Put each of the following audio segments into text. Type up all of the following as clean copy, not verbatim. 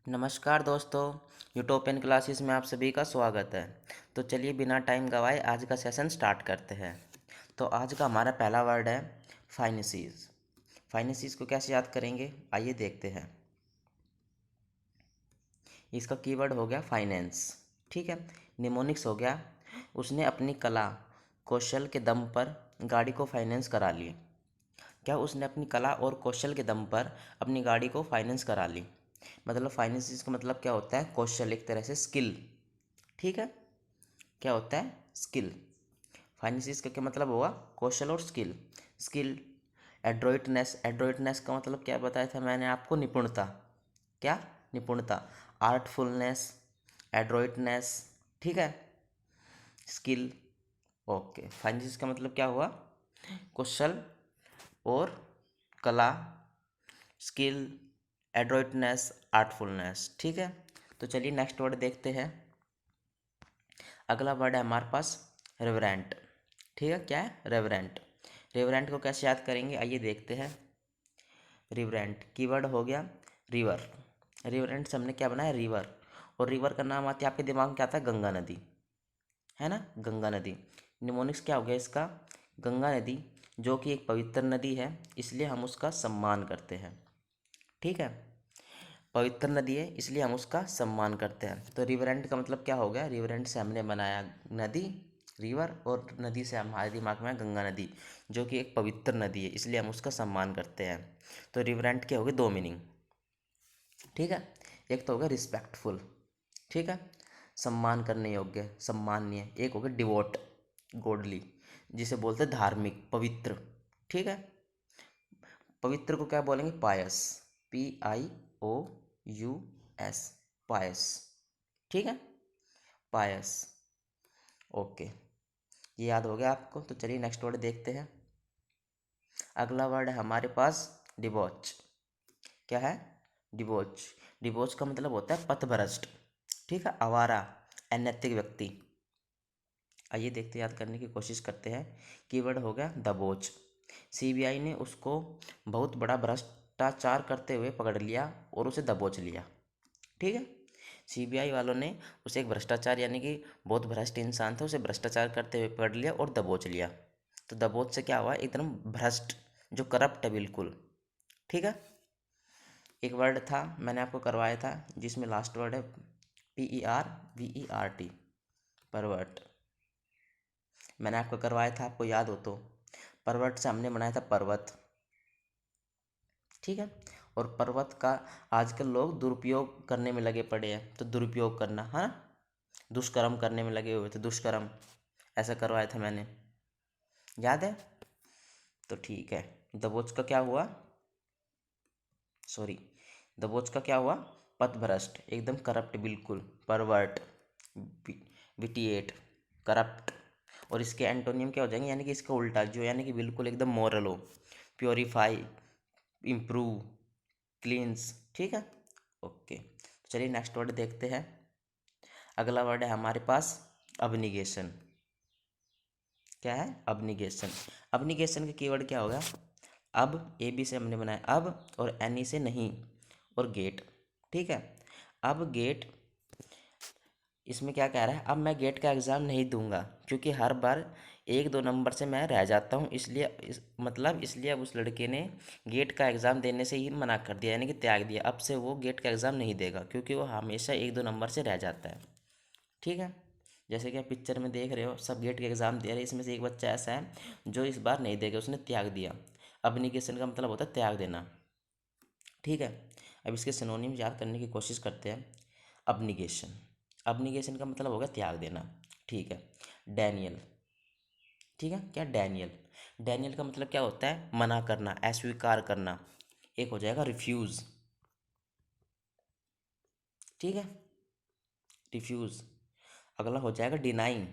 नमस्कार दोस्तों। Utopian classes में आप सभी का स्वागत है। तो चलिए बिना टाइम गवाए आज का सेशन स्टार्ट करते हैं। तो आज का हमारा पहला वर्ड है फाइनेंसीज। फाइनेंसीज को कैसे याद करेंगे, आइए देखते हैं। इसका कीवर्ड हो गया फाइनेंस। ठीक है। निमोनिक्स हो गया उसने अपनी कला कौशल के दम पर गाड़ी को फाइनेंस करा ली। क्या उसने अपनी कला और कौशल के दम पर अपनी गाड़ी को फाइनेंस करा ली। मतलब फाइनेंस इसका मतलब क्या होता है, कौशल, एक तरह से स्किल। ठीक है। क्या होता है, स्किल। फाइनेंसिस का क्या मतलब हुआ, कौशल और स्किल। स्किल, एड्रोइटनेस। एड्रोइटनेस का मतलब क्या बताया था मैंने आपको, निपुणता। क्या, निपुणता। आर्टफुलनेस, एड्रोइटनेस। ठीक है। स्किल। ओके, फाइनेंसिस का मतलब क्या हुआ, कौशल और कला, स्किल, एड्रोइटनेस, आर्टफुलनेस। ठीक है। तो चलिए नेक्स्ट वर्ड देखते हैं। अगला वर्ड है हमारे पास रेवरेंट। ठीक है, क्या है, रेवरेंट। रेवरेंट को कैसे याद करेंगे, आइए देखते हैं। रिवरेंट कीवर्ड हो गया रिवर। रिवरेंट से हमने क्या बनाया, रिवर। और रिवर का नाम आते आपके दिमाग में क्या आता है, गंगा नदी, है ना, गंगा नदी। निमोनिक्स क्या हो गया इसका, गंगा नदी, जो कि एक पवित्र नदी है, इसलिए हम उसका सम्मान करते हैं। ठीक है। पवित्र नदी है इसलिए हम उसका सम्मान करते हैं। तो रिवरेंट का मतलब क्या हो गया, रिवरेंट से हमने बनाया नदी, रिवर, और नदी से हमारे दिमाग में है गंगा नदी, जो कि एक पवित्र नदी है, इसलिए हम उसका सम्मान करते हैं। तो रिवरेंट के हो गए दो मीनिंग। ठीक है। एक तो हो गया रिस्पेक्टफुल, ठीक है, सम्मान करने योग्य, सम्माननीय। एक हो गया डिवोट, गॉडली, जिसे बोलते हैं धार्मिक, पवित्र। ठीक है। पवित्र को क्या बोलेंगे, पायस, PIOUS, पायस। ठीक है, पायस। ओके, ये याद हो गया आपको। तो चलिए नेक्स्ट वर्ड देखते हैं। अगला वर्ड है हमारे पास डिबॉच। क्या है, डिबॉच। डिबॉच का मतलब होता है पथभ्रष्ट। ठीक है, आवारा, अनैतिक व्यक्ति। आइए देखते, याद करने की कोशिश करते हैं। कीवर्ड हो गया दबोच। CBI ने उसको बहुत बड़ा भ्रष्टाचार करते हुए पकड़ लिया और उसे दबोच लिया। ठीक है। CBI वालों ने उसे एक भ्रष्टाचार, यानी कि बहुत भ्रष्ट इंसान था, उसे भ्रष्टाचार करते हुए पकड़ लिया और दबोच लिया। तो दबोच से क्या हुआ, एकदम भ्रष्ट, जो करप्ट है बिल्कुल। ठीक है। एक वर्ड था मैंने आपको करवाया था जिसमें लास्ट वर्ड है PERVERT, परवर्ट। मैंने आपको करवाया था, आपको याद हो तो। पर्वत से हमने बनाया था पर्वत। ठीक है। और पर्वत का आजकल लोग दुरुपयोग करने में लगे पड़े हैं, तो दुरुपयोग करना, हाँ, दुष्कर्म करने में लगे हुए थे, दुष्कर्म, ऐसा करवाया था मैंने, याद है। तो ठीक है, दबोच का क्या हुआ, सॉरी, दबोच का क्या हुआ, पथभ्रष्ट, एकदम करप्ट बिल्कुल, परवर्ट, विटिएट, करप्ट। और इसके एंटोनियम क्या हो जाएंगे, यानी कि इसका उल्टा, जो यानी कि बिल्कुल एकदम मोरल हो, प्योरीफाई, इम्प्रूव, क्लींस। ठीक है। ओके, चलिए नेक्स्ट वर्ड देखते हैं। अगला वर्ड है हमारे पास अब्निगेशन। क्या है, अब्निगेशन। अब्निगेशन का कीवर्ड क्या होगा, अब, AB से हमने बनाया अब, और NE से नहीं, और गेट। ठीक है। अब गेट, इसमें क्या कह रहा है, अब मैं गेट का एग्ज़ाम नहीं दूंगा क्योंकि हर बार 1-2 नंबर से मैं रह जाता हूँ, इसलिए मतलब इसलिए अब उस लड़के ने गेट का एग्ज़ाम देने से ही मना कर दिया, यानी कि त्याग दिया। अब से वो गेट का एग्ज़ाम नहीं देगा क्योंकि वो हमेशा 1-2 नंबर से रह जाता है। ठीक है। जैसे कि आप पिक्चर में देख रहे हो, सब गेट के एग्ज़ाम दे रहे हैं, इसमें से एक बच्चा ऐसा है जो इस बार नहीं देगा, उसने त्याग दिया। अब्निगेशन का मतलब होता है त्याग देना। ठीक है। अब इसके सिनोनिम याद करने की कोशिश करते हैं। अब्निगेशन, अब्निगेशन का मतलब होगा त्याग देना। ठीक है। डैनियल। ठीक है, क्या, डैनियल। डैनियल का मतलब क्या होता है, मना करना, अस्वीकार करना। एक हो जाएगा रिफ्यूज़। ठीक है, रिफ्यूज़। अगला हो जाएगा डिनाइंग।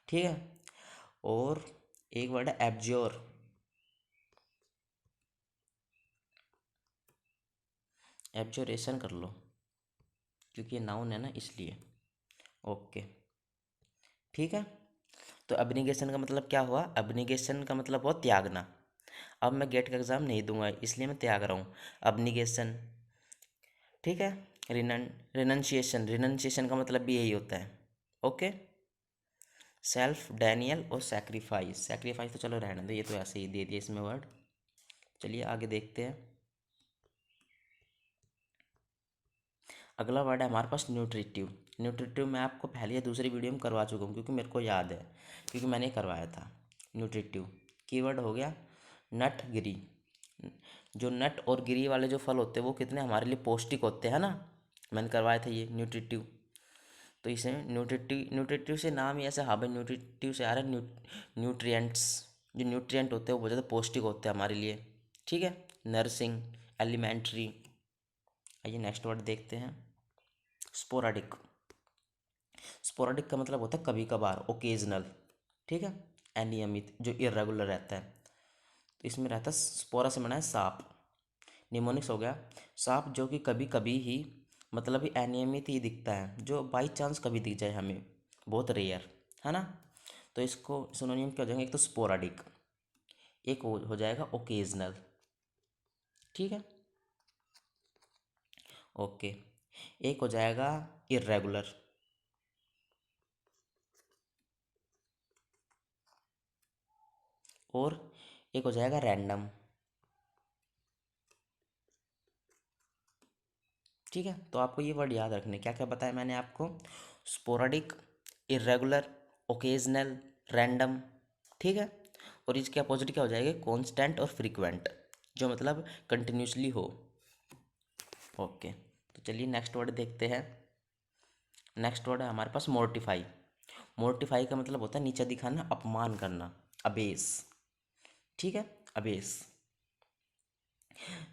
ठीक है। और एक वर्ड है एब्ज्योर। एब्जोरेशन कर लो क्योंकि ये नाउन है ना, इसलिए। ओके, ठीक है। तो अब्निगेशन का मतलब क्या हुआ, अब्निगेशन का मतलब हुआ त्यागना। अब मैं गेट का एग्ज़ाम नहीं दूंगा, इसलिए मैं त्याग रहा हूँ। अबनिगेशन, ठीक है। रिनंशिएशन, रिनंशिएशन का मतलब भी यही होता है। ओके। सेल्फ डैनियल और सैक्रिफाइस, सैक्रिफाइस तो चलो रहने दो, ये तो ऐसे ही दे दिया इसमें वर्ड। चलिए आगे देखते हैं। अगला वर्ड है हमारे पास न्यूट्रिटिव। न्यूट्रिटिव मैं आपको पहले या दूसरी वीडियो में करवा चुका हूँ, क्योंकि मेरे को याद है, क्योंकि मैंने करवाया था। न्यूट्रिटिव कीवर्ड हो गया नट, गिरी। जो नट और गिरी वाले जो फल होते हैं वो कितने हमारे लिए पौष्टिक होते हैं ना, मैंने करवाया था ये न्यूट्रिटिव। तो इसे न्यूट्रिटिव, न्यूट्रिटिव से नाम ही ऐसे, हाँ भाई न्यूट्रिटिव से आ रहा है न्यूट्रिएंट्स। जो न्यूट्रिएंट होते हैं वो बहुत ज़्यादा पौष्टिक होते हैं हमारे लिए, ठीक है। Nursing, elementary. आइए नेक्स्ट वर्ड देखते हैं। स्पोराडिक। स्पोराडिक का मतलब होता है कभी कभार, ओकेजनल, ठीक है। अनियमित, जो इरेगुलर रहता है। तो इसमें रहता है, स्पोरा से बना है सांप। निमोनिक्स हो गया सांप जो कि कभी कभी ही, मतलब ही अनियमित ही दिखता है, जो बाई चांस कभी दिख जाए हमें, बहुत रेयर है ना। तो इसको सिनोनिम क्या हो जाएंगे, एक तो स्पोराडिक, एक हो जाएगा ओकेजनल, ठीक है। ओके। एक हो जाएगा इरेगुलर, और एक हो जाएगा रैंडम, ठीक है। तो आपको ये वर्ड याद रखने, क्या क्या बताया मैंने आपको, स्पोराडिक, इरेगुलर, ओकेजनल, रैंडम, ठीक है। और इसके अपोजिट क्या हो जाएगा, कांस्टेंट और फ्रीक्वेंट, जो मतलब कंटिन्यूसली हो। ओके। तो चलिए नेक्स्ट वर्ड देखते हैं। नेक्स्ट वर्ड है हमारे पास मोर्टिफाई। मोर्टिफाई का मतलब होता है नीचा दिखाना, अपमान करना, अबेस, ठीक है। अबेस।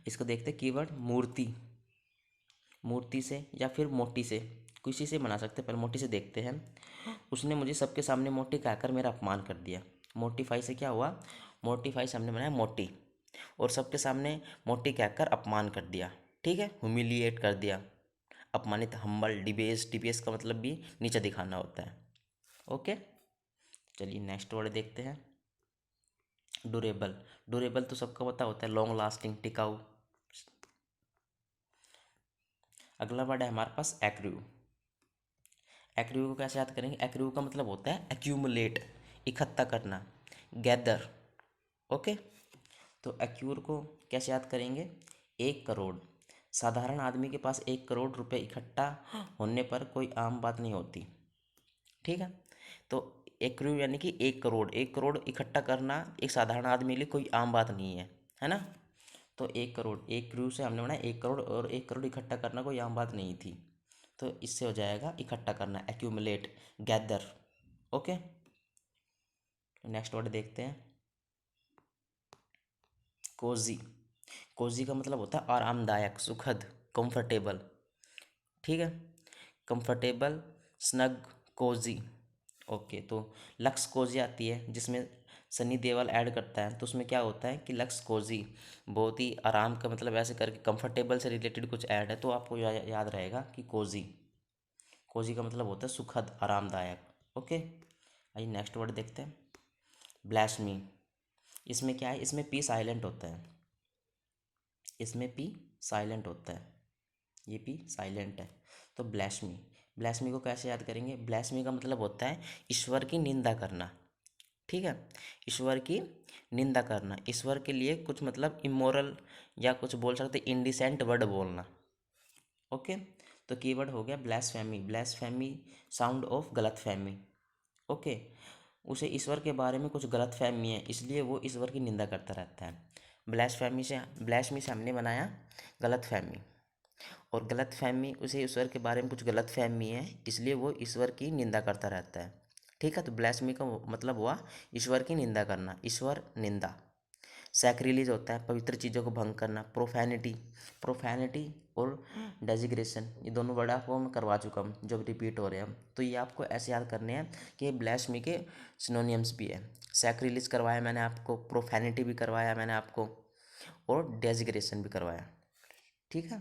इसको देखते हैं कीवर्ड मूर्ति। मूर्ति से या फिर मोटी से, किसी से बना सकते हैं, पर मोटी से देखते हैं। उसने मुझे सबके सामने मोटी कहकर मेरा अपमान कर दिया। मोटिफाई से क्या हुआ, मोटिफाई से हमने बनाया मोटी, और सबके सामने मोटी कहकर अपमान कर दिया, ठीक है। ह्यूमिलिएट कर दिया, अपमानित, हम्बल, डिबेस। डिबेस का मतलब भी नीचे दिखाना होता है। ओके। चलिए नेक्स्ट वर्ड देखते हैं। ड्यूरेबल। ड्यूरेबल तो सबका पता होता है, लॉन्ग लास्टिंग, टिकाऊ। अगला वर्ड है हमारे पास एक्रू। एक्रू को कैसे याद करेंगे, एक्रू का मतलब होता है एक्यूमुलेट, इकट्ठा करना, गैदर। ओके। तो एक्यूर को कैसे याद करेंगे, 1 करोड़। साधारण आदमी के पास 1 करोड़ रुपए इकट्ठा होने पर कोई आम बात नहीं होती, ठीक है। तो एक्रू यानी कि 1 करोड़, 1 करोड़ इकट्ठा करना एक साधारण आदमी के लिए कोई आम बात नहीं है ना। तो 1 करोड़, एक क्रू से हमने बनाया 1 करोड़, और 1 करोड़ इकट्ठा करना कोई आम बात नहीं थी। तो इससे हो जाएगा इकट्ठा करना, accumulate, gather. Okay. Next word देखते हैं। कोजी। कोजी का मतलब होता है आरामदायक, सुखद, कंफर्टेबल, ठीक है। Comfortable, snug, cosy. ओके। तो लक्स कोजी आती है, जिसमें सनी देओल ऐड करता है, तो उसमें क्या होता है कि लक्स कोजी, बहुत ही आराम का मतलब, ऐसे करके कंफर्टेबल से रिलेटेड कुछ ऐड है, तो आपको याद रहेगा कि कोजी। कोजी का मतलब होता है सुखद, आरामदायक। ओके। आइए नेक्स्ट वर्ड देखते हैं। ब्लैस्मी। इसमें क्या है, इसमें पी साइलेंट होता है, इसमें पी साइलेंट होता है, ये पी साइलेंट है। तो ब्लैस्मी, ब्लैस्मी को कैसे याद करेंगे, ब्लैस्मी का मतलब होता है ईश्वर की निंदा करना, ठीक है। ईश्वर की निंदा करना, ईश्वर के लिए कुछ मतलब इमोरल, या कुछ बोल सकते इंडिसेंट वर्ड बोलना। ओके। तो कीवर्ड हो गया ब्लैस्फेमी। ब्लैस्फेमी, साउंड ऑफ गलत फहमी। ओके। उसे ईश्वर के बारे में कुछ गलत फहमी है, इसलिए वो ईश्वर की निंदा करता रहता है। ब्लैस्फेमी से हमने बनाया गलत फहमी, और गलत फहमी, उसे ईश्वर के बारे में कुछ गलत फहमी है, इसलिए वो ईश्वर की निंदा करता रहता है, ठीक है। तो ब्लैस्मी का मतलब हुआ ईश्वर की निंदा करना, ईश्वर निंदा। सैक्रिलीज होता है पवित्र चीज़ों को भंग करना, प्रोफैनिटी। प्रोफैनिटी और डेजिग्रेशन, ये दोनों वर्ड आपको मैं करवा चुका हूँ, जो रिपीट हो रहे हैं, तो ये आपको ऐसे याद करने हैं कि ब्लैस्मी के सिनोनियम्स भी है। सैक्रिलीज करवाया मैंने आपको, प्रोफैनिटी भी करवाया मैंने आपको, और डेजिग्रेशन भी करवाया, ठीक है।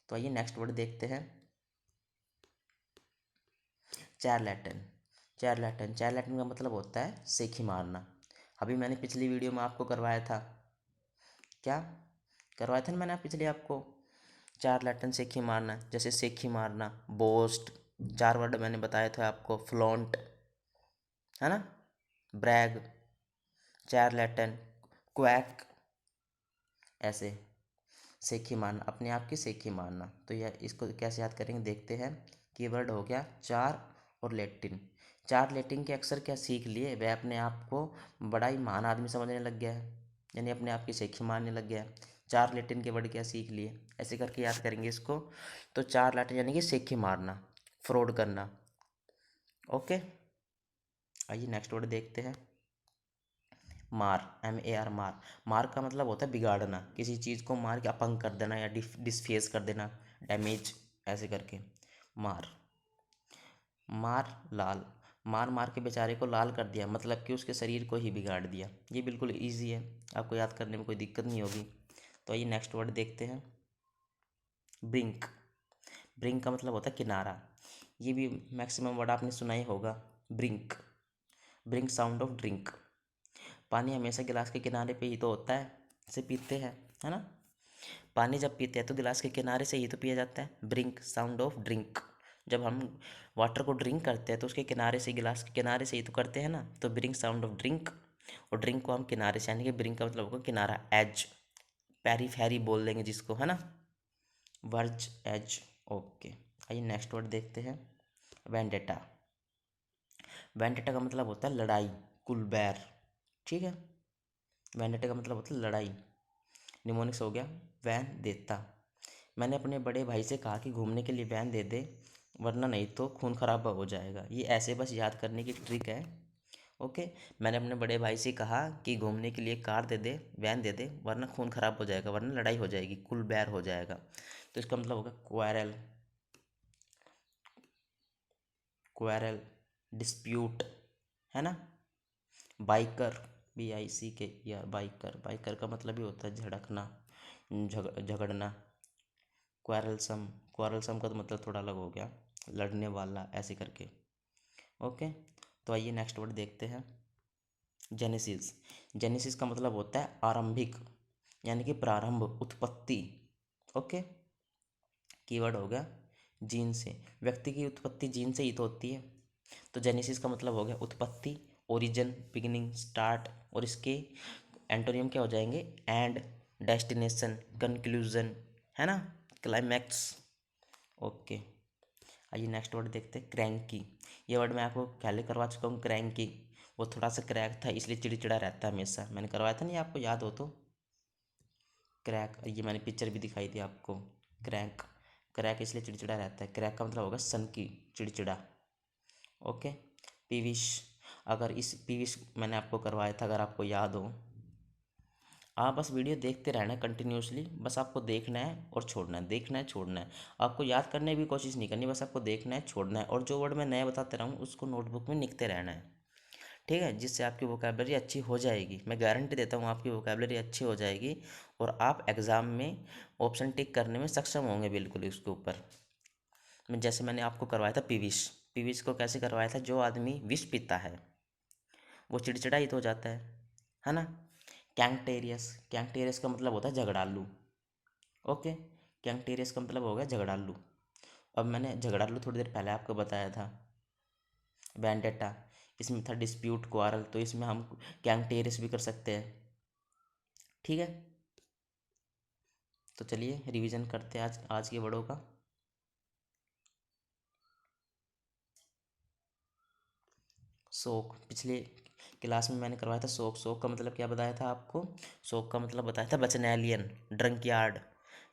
तो आइए नेक्स्ट वर्ड देखते हैं। चार्लेटन। चार्लेटन, चार्लेटन का मतलब होता है सेखी मारना, अभी मैंने पिछली वीडियो में आपको करवाया था, क्या करवाया था ना मैंने पिछले आपको, 4 लैटिन सेखी मारना, जैसे सेखी मारना, बोस्ट, 4 वर्ड मैंने बताए थे आपको, फ्लॉन्ट, है ना, ब्रैग, 4 लैटिन, क्वैक, ऐसे सेखी मारना, अपने आप की सेखी मारना। तो यह इसको कैसे याद करेंगे देखते हैं। कीवर्ड हो गया 4 और लैटिन। 4 लैटिन के अक्षर क्या सीख लिए, वह अपने आप को बड़ा ही महान आदमी समझने लग गया है, यानी अपने आप की सेखी मारने लग गया है। 4 लैटिन के वर्ड क्या सीख लिए, ऐसे करके याद करेंगे इसको। तो 4 लैटिन यानी कि सेखी मारना, फ्रॉड करना। ओके, आइए नेक्स्ट वर्ड देखते हैं। मार, MAR, मार। मार का मतलब होता है बिगाड़ना, किसी चीज़ को मार के अपंग कर देना या डिसफेस कर देना, डैमेज, ऐसे करके मार। मार लाल, मार मार के बेचारे को लाल कर दिया, मतलब कि उसके शरीर को ही बिगाड़ दिया। ये बिल्कुल इजी है, आपको याद करने में कोई दिक्कत नहीं होगी। तो आइए नेक्स्ट वर्ड देखते हैं। ब्रिंक, ब्रिंक का मतलब होता है किनारा। ये भी मैक्सिमम वर्ड आपने सुना ही होगा, brink. Brink sound of drink. पानी हमेशा गिलास के किनारे पे ही तो होता है, से पीते हैं, है ना। पानी जब पीते हैं तो गिलास के किनारे से ही तो पिया जाता है। Brink sound of drink. जब हम वाटर को ड्रिंक करते हैं तो उसके किनारे से, गिलास के किनारे से ही तो करते हैं ना, तो ब्रिंक साउंड ऑफ ड्रिंक। और ड्रिंक को हम किनारे से, यानी कि ब्रिंक का मतलब होगा किनारा, एज, पैरी फैरी बोल देंगे जिसको, है ना, वर्ज, एज। ओके, आइए नेक्स्ट वर्ड देखते हैं। वेंडेटा। वेंडेटा का मतलब होता है लड़ाई, कुलबैर, ठीक है। वेंडेटा का मतलब होता है लड़ाई। निमोनिक्स हो गया वैन देता। मैंने अपने बड़े भाई से कहा कि घूमने के लिए वैन दे दे, वरना नहीं तो खून खराबा हो जाएगा। ये ऐसे बस याद करने की ट्रिक है। ओके, मैंने अपने बड़े भाई से कहा कि घूमने के लिए car they they, when they दे, वरना खून खराब हो जाएगा, वरना लड़ाई हो जाएगी, कुल बैर हो जाएगा। तो इसका मतलब होगा क्वारल, क्वारल, डिस्प्यूट, है ना। बाइकर, BICK, बाइकर, बाइकर का मतलब ही होता है झड़कना, झगड़ना। क्वारलसम, क्वारलसम का तो मतलब थोड़ा अलग हो गया, लड़ने वाला, ऐसे करके। ओके, तो आइए नेक्स्ट वर्ड देखते हैं। जेनेसिस। जेनेसिस का मतलब होता है आरंभिक, यानी कि प्रारंभ, उत्पत्ति। ओके, कीवर्ड हो गया जीन से। व्यक्ति की उत्पत्ति जीन से ही तो होती है। तो जेनेसिस का मतलब हो गया उत्पत्ति, ओरिजिन, बिगिनिंग, स्टार्ट। और इसके एंटोनियम क्या हो जाएंगे, एंड, डेस्टिनेशन, कंक्लूजन, है ना, क्लाइमैक्स। ओके, आइए नेक्स्ट वर्ड देखते हैं। क्रैंकी। ये वर्ड मैं आपको पहले करवा चुका हूँ, क्रैंकी। वो थोड़ा सा क्रैक था, इसलिए चिड़चिड़ा रहता है हमेशा, मैंने करवाया था नहीं, आपको याद हो तो। क्रैक, ये मैंने पिक्चर भी दिखाई थी आपको। क्रैक, क्रैक इसलिए चिड़चिड़ा रहता है। क्रैक का मतलब होगा सन की, चिड़चिड़ा। ओके, पीविश। अगर इस पीविश मैंने आपको करवाया था, अगर आपको याद हो। आप बस वीडियो देखते रहना है कंटिन्यूसली, बस आपको देखना है और छोड़ना है, देखना है, छोड़ना है। आपको याद करने की कोशिश नहीं करनी, बस आपको देखना है, छोड़ना है। और जो वर्ड मैं नया बताते रहूँ उसको नोटबुक में लिखते रहना है, ठीक है, जिससे आपकी वोकैबलरी अच्छी हो जाएगी। मैं गारंटी देता हूँ आपकी वोकैबलरी अच्छी हो जाएगी और आप एग्ज़ाम में ऑप्शन टिक करने में सक्षम होंगे बिल्कुल इसके ऊपर। जैसे मैंने आपको करवाया था पीविश। पीविश को कैसे करवाया था, जो आदमी विष पीता है वो चिड़चिड़ा ही तो हो जाता है ना। कैंटेरियस, कैंटेरियस का मतलब होता है झगड़ालू। ओके, कैंटेरियस का मतलब हो गया झगड़ालू। अब मैंने झगड़ालू थोड़ी देर पहले आपको बताया था। वेंडेटा, इसमें था डिस्प्यूट, क्वारल, तो इसमें हम कैंटेरियस भी कर सकते हैं, ठीक है। तो चलिए रिवीजन करते हैं आज आज के वर्डों का। शोक, पिछले क्लास में मैंने करवाया था शोक। शोक का मतलब क्या बताया था आपको, शोक का मतलब बताया था बचनैलियन, ड्रंक यार्ड,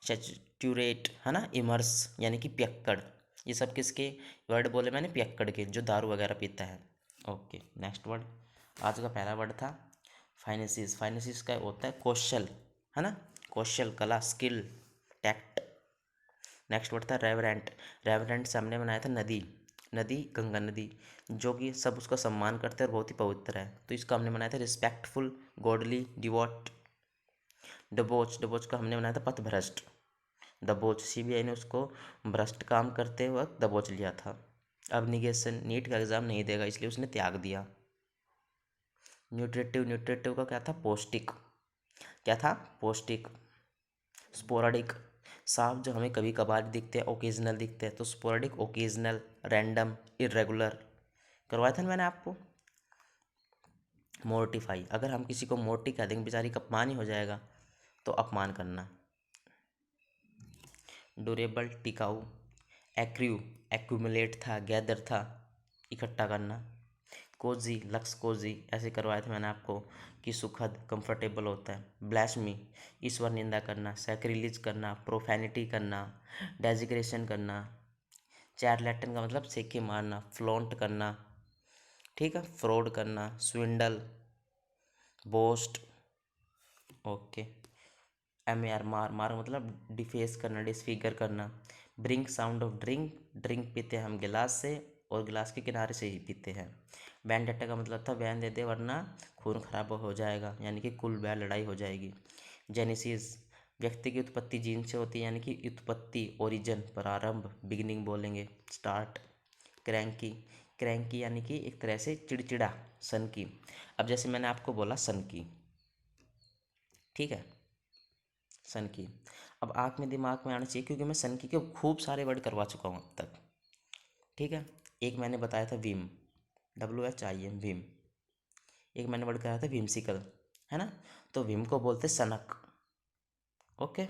सैचुरेट, है ना, इमर्स, यानी कि पियक्कड़। ये सब किसके वर्ड बोले मैंने, पियक्कड़ के, जो दारू वगैरह पीता है। ओके, नेक्स्ट वर्ड, आज का पहला वर्ड था फाइनेंसिस। फाइनेंसिस का होता है कौशल, है ना, कौशल, कला, स्किल, टैक्ट। नेक्स्ट वर्ड था रेवरेंट। रेवरेंट से हमने बनाया था नदी, नदी, गंगा नदी, जो कि सब उसका सम्मान करते हैं और बहुत ही पवित्र है, तो इसका हमने बनाया था रिस्पेक्टफुल, गॉडली, डिवोट। दबोच, दबोच का हमने बनाया था पथभ्रष्ट। दबोच, CBI ने उसको भ्रष्ट काम करते वक्त दबोच लिया था। अब निगेशन, नीट का एग्ज़ाम नहीं देगा इसलिए उसने त्याग दिया। न्यूट्रिटिव, न्यूट्रिटिव का क्या था? पौष्टिक। क्या था? पौष्टिक। स्पोराडिक, सांप जो हमें कभी कभार दिखते हैं, ओकेजनल दिखते हैं, तो स्पोराडिक, ओकेजनल, रैंडम, इरेगुलर करवाया था ना मैंने आपको। मोर्टिफाई, अगर हम किसी को मोर्टी कह देंगे, बेचारी का अपमान ही हो जाएगा, तो अपमान करना। ड्यूरेबल, टिकाऊ। एक्रू, एक्यूमुलेट था, गैदर था, इकट्ठा करना। कोजी, लक्स कोजी, ऐसे करवाए थे मैंने आपको कि सुखद, कंफर्टेबल होता है। ब्लैस्मी, ईश्वर निंदा करना, सैक्रिलीज करना, प्रोफैनिटी करना, डेजिग्रेशन करना। चार्लेटन का मतलब सेके मारना, फ्लॉन्ट करना, ठीक है, फ्रॉड करना, स्विंडल, बोस्ट, ओके। मार, मार, मार मतलब डिफेस करना, डिसफिगर करना। Brink, sound of drink, drink पीते हैं हम गिलास से और गिलास के किनारे से ही पीते हैं। बैंडेटा का मतलब था बैन दे दे वरना खून खराब हो जाएगा, यानी कि कुल बैल लड़ाई हो जाएगी। जेनेसिस, व्यक्ति की उत्पत्ति जीन से होती है, यानी कि उत्पत्ति, ओरिजिन, प्रारंभ, बिगिनिंग बोलेंगे, स्टार्ट। क्रैंकी, क्रैंकी यानी कि एक तरह से चिड़चिड़ा, सन की। अब जैसे मैंने आपको बोला सन की, ठीक है, सन की। अब आँख में दिमाग में आना चाहिए, क्योंकि मैं सन की के खूब सारे वर्ड करवा चुका हूँ अब तक, ठीक है। एक मैंने बताया था विम, WHIM, विम। एक मैंने वर्ड कराया था विम्सिकल, है ना। तो विम को बोलते सनक, ओके,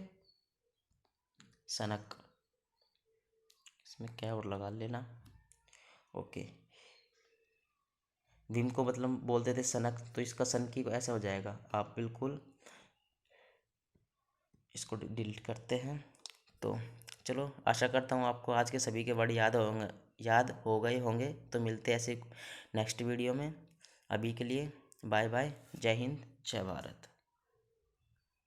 सनक। इसमें क्या और लगा लेना, ओके। विम को मतलब बोलते थे सनक, तो इसका सन की को ऐसा हो जाएगा, आप बिल्कुल इसको डिलीट करते हैं। तो चलो, आशा करता हूँ आपको आज के सभी के वर्ड याद हो गए होंगे। तो मिलते हैं ऐसे नेक्स्ट वीडियो में। अभी के लिए बाय बाय, जय हिंद, जय भारत।